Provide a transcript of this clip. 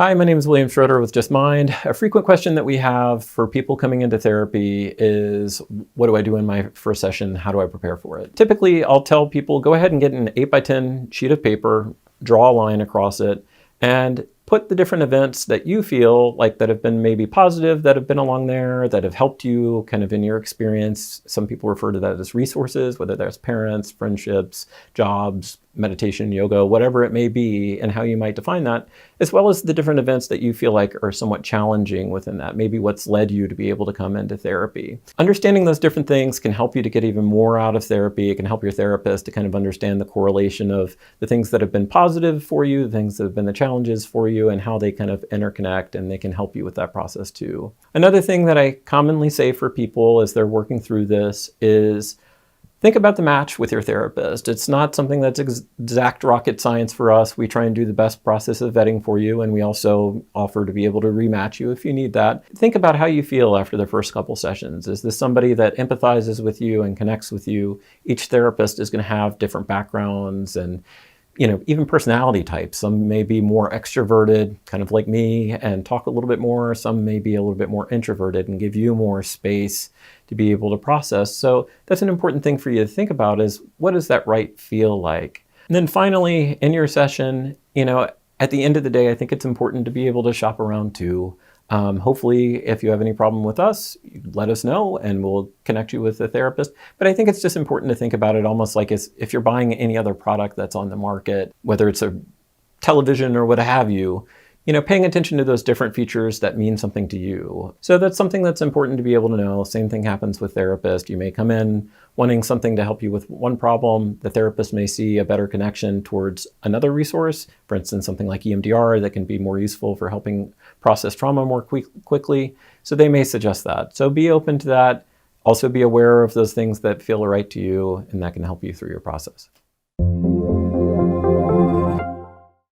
Hi, my name is William Schroeder with Just Mind. A frequent question that we have for people coming into therapy is, what do I do in my first session? How do I prepare for it? Typically, I'll tell people, go ahead and get an 8x10 sheet of paper, draw a line across it, and put the different events that you feel like that have been maybe positive, that have been along there, that have helped you kind of in your experience. Some people refer to that as resources, whether that's parents, friendships, jobs, meditation, yoga, whatever it may be, and how you might define that, as well as the different events that you feel like are somewhat challenging within that, maybe what's led you to be able to come into therapy. Understanding those different things can help you to get even more out of therapy. It can help your therapist to kind of understand the correlation of the things that have been positive for you, the things that have been the challenges for you, and how they kind of interconnect, and they can help you with that process too. Another thing that I commonly say for people as they're working through this is, think about the match with your therapist. It's not something that's exact rocket science for us. We try and do the best process of vetting for you, and we also offer to be able to rematch you if you need that. Think about how you feel after the first couple sessions. Is this somebody that empathizes with you and connects with you? Each therapist is going to have different backgrounds and even personality types. Some may be more extroverted, kind of like me, and talk a little bit more. Some may be a little bit more introverted and give you more space to be able to process. So that's an important thing for you to think about, is what does that right feel like? And then finally, in your session, at the end of the day, I think it's important to be able to shop around too. Hopefully, if you have any problem with us, let us know and we'll connect you with a therapist. But I think it's just important to think about it almost like as if you're buying any other product that's on the market, whether it's a television or what have you, paying attention to those different features that mean something to you. So that's something that's important to be able to know. Same thing happens with therapists. You may come in wanting something to help you with one problem. The therapist may see a better connection towards another resource, for instance, something like EMDR that can be more useful for helping process trauma more quickly. So they may suggest that. So be open to that. Also be aware of those things that feel right to you, and that can help you through your process.